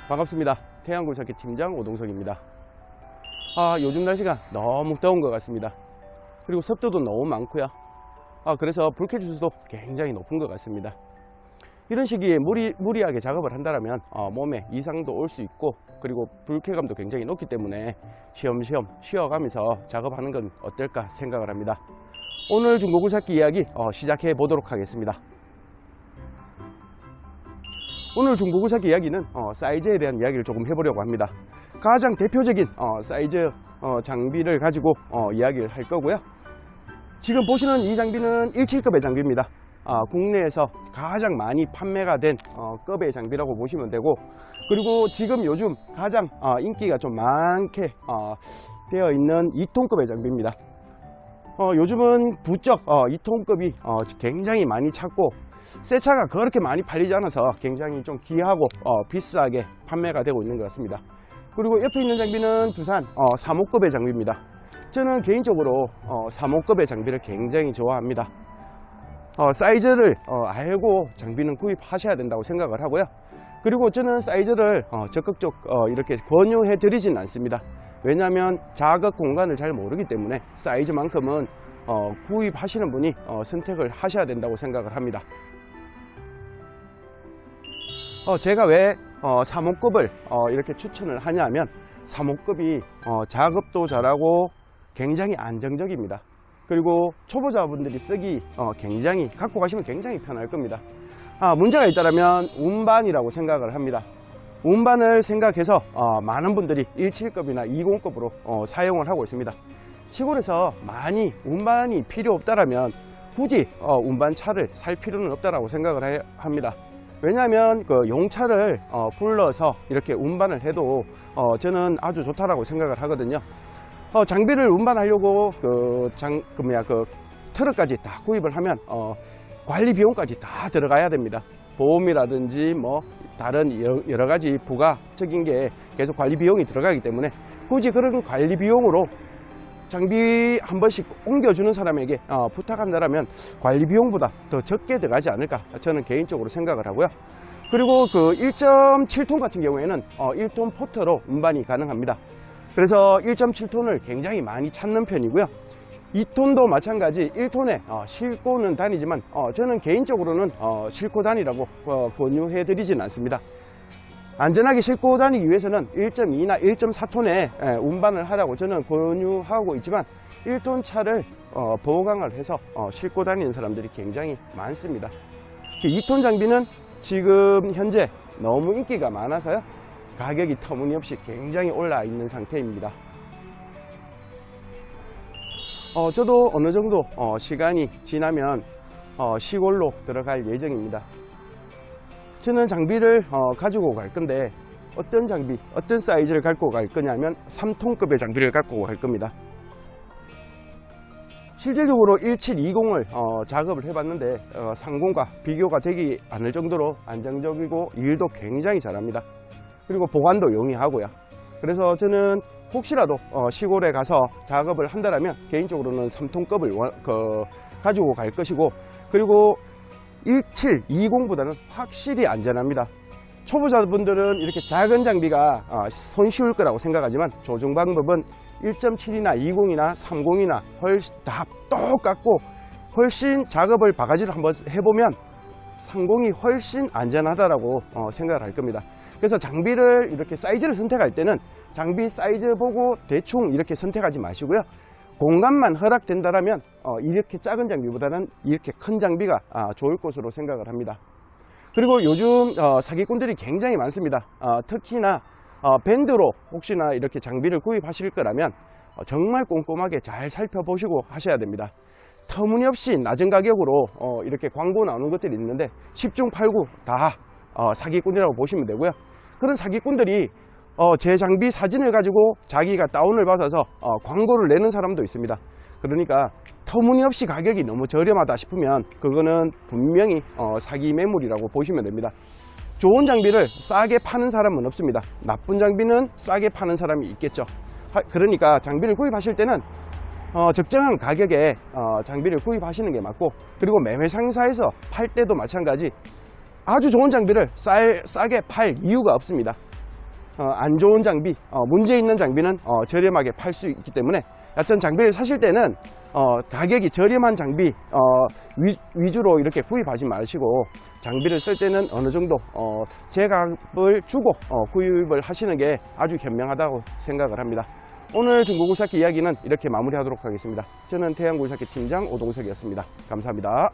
반갑습니다. 태양굴삭기 팀장 오동석입니다. 요즘 날씨가 너무 더운 것 같습니다. 그리고 습도도 너무 많고요. 그래서 불쾌지수도 굉장히 높은 것 같습니다. 이런 시기에 무리하게 작업을 한다면 몸에 이상도 올 수 있고, 그리고 불쾌감도 굉장히 높기 때문에 쉬엄쉬엄 쉬어가면서 작업하는 건 어떨까 생각을 합니다. 오늘 중고굴삭기 이야기 시작해 보도록 하겠습니다. 오늘 중고굴삭기 이야기는 사이즈에 대한 이야기를 조금 해보려고 합니다. 가장 대표적인 사이즈 장비를 가지고 이야기를 할 거고요. 지금 보시는 이 장비는 17급의 장비입니다. 국내에서 가장 많이 판매가 된 급의 장비라고 보시면 되고, 그리고 지금 요즘 가장 인기가 좀 많게 되어 있는 2톤급의 장비입니다. 요즘은 부쩍 2톤급이 굉장히 많이 찾고, 새 차가 그렇게 많이 팔리지 않아서 굉장히 좀 귀하고 비싸게 판매가 되고 있는 것 같습니다. 그리고 옆에 있는 장비는 두산 3호급의 장비입니다. 저는 개인적으로 3호급의 장비를 굉장히 좋아합니다. 사이즈를 알고 장비는 구입하셔야 된다고 생각을 하고요. 그리고 저는 사이즈를 적극적 이렇게 권유해 드리진 않습니다. 왜냐하면 자극 공간을 잘 모르기 때문에 사이즈만큼은 구입하시는 분이 선택을 하셔야 된다고 생각을 합니다. 제가 왜 3호급을 이렇게 추천을 하냐면, 3호급이 작업도 잘하고 굉장히 안정적입니다. 그리고 초보자분들이 쓰기 굉장히 갖고 가시면 굉장히 편할 겁니다. 문제가 있다면 운반이라고 생각을 합니다. 운반을 생각해서 많은 분들이 17급이나 20급으로 사용을 하고 있습니다. 시골에서 많이 운반이 필요 없다면 굳이 운반차를 살 필요는 없다고 생각을 합니다. 왜냐하면 그 용차를 불러서 이렇게 운반을 해도 저는 아주 좋다라고 생각을 하거든요. 장비를 운반하려고 그 트럭까지 다 구입을 하면 관리 비용까지 다 들어가야 됩니다. 보험이라든지 뭐 다른 여러 가지 부가적인 게 계속 관리 비용이 들어가기 때문에, 굳이 그런 관리 비용으로 장비 한 번씩 옮겨주는 사람에게 부탁한다면 관리 비용보다 더 적게 들어가지 않을까 저는 개인적으로 생각을 하고요. 그리고 그 1.7톤 같은 경우에는 1톤 포터로 운반이 가능합니다. 그래서 1.7톤을 굉장히 많이 찾는 편이고요. 2톤도 마찬가지 1톤에 싣고는 다니지만 저는 개인적으로는 싣고 다니라고 권유해 드리진 않습니다. 안전하게 싣고 다니기 위해서는 1.2나 1.4톤에 운반을 하라고 저는 권유하고 있지만, 1톤 차를 보강을 해서 싣고 다니는 사람들이 굉장히 많습니다. 2톤 장비는 지금 현재 너무 인기가 많아서요, 가격이 터무니없이 굉장히 올라 있는 상태입니다. 저도 어느 정도 시간이 지나면 시골로 들어갈 예정입니다. 저는 장비를 가지고 갈 건데, 어떤 장비, 어떤 사이즈를 갖고 갈 거냐면 3톤급의 장비를 갖고 갈 겁니다. 실질적으로 1720을 작업을 해봤는데 30과 비교가 되지 않을 정도로 안정적이고 일도 굉장히 잘합니다. 그리고 보관도 용이하고요. 그래서 저는 혹시라도 시골에 가서 작업을 한다면 개인적으로는 3톤급을 가지고 갈 것이고, 그리고 1720보다는 확실히 안전합니다. 초보자분들은 이렇게 작은 장비가 손쉬울 거라고 생각하지만, 조종 방법은 1.7이나 20이나 30이나 훨씬 다 똑같고, 훨씬 작업을 바가지로 한번 해보면 30이 훨씬 안전하다라고 생각을 할 겁니다. 그래서 장비를 이렇게 사이즈를 선택할 때는 장비 사이즈 보고 대충 이렇게 선택하지 마시고요. 공간만 허락된다면 이렇게 작은 장비보다는 이렇게 큰 장비가 좋을 것으로 생각을 합니다. 그리고 요즘 사기꾼들이 굉장히 많습니다. 특히나 밴드로 혹시나 이렇게 장비를 구입하실 거라면 정말 꼼꼼하게 잘 살펴보시고 하셔야 됩니다. 터무니없이 낮은 가격으로 이렇게 광고 나오는 것들이 있는데 10중 8구 다 사기꾼이라고 보시면 되고요. 그런 사기꾼들이 제 장비 사진을 가지고 자기가 다운을 받아서 광고를 내는 사람도 있습니다. 그러니까 터무니없이 가격이 너무 저렴하다 싶으면 그거는 분명히 사기 매물이라고 보시면 됩니다. 좋은 장비를 싸게 파는 사람은 없습니다. 나쁜 장비는 싸게 파는 사람이 있겠죠. 그러니까 장비를 구입하실 때는 적정한 가격에 장비를 구입하시는 게 맞고, 그리고 매매상사에서 팔 때도 마찬가지 아주 좋은 장비를 싸게 팔 이유가 없습니다. 안 좋은 장비, 문제 있는 장비는 저렴하게 팔 수 있기 때문에 여튼 장비를 사실 때는 가격이 저렴한 장비 위주로 이렇게 구입하지 마시고 장비를 쓸 때는 어느 정도 제값을 주고 구입을 하시는 게 아주 현명하다고 생각을 합니다. 오늘 중고굴삭기 이야기는 이렇게 마무리하도록 하겠습니다. 저는 태양굴삭기 팀장 오동석이었습니다. 감사합니다.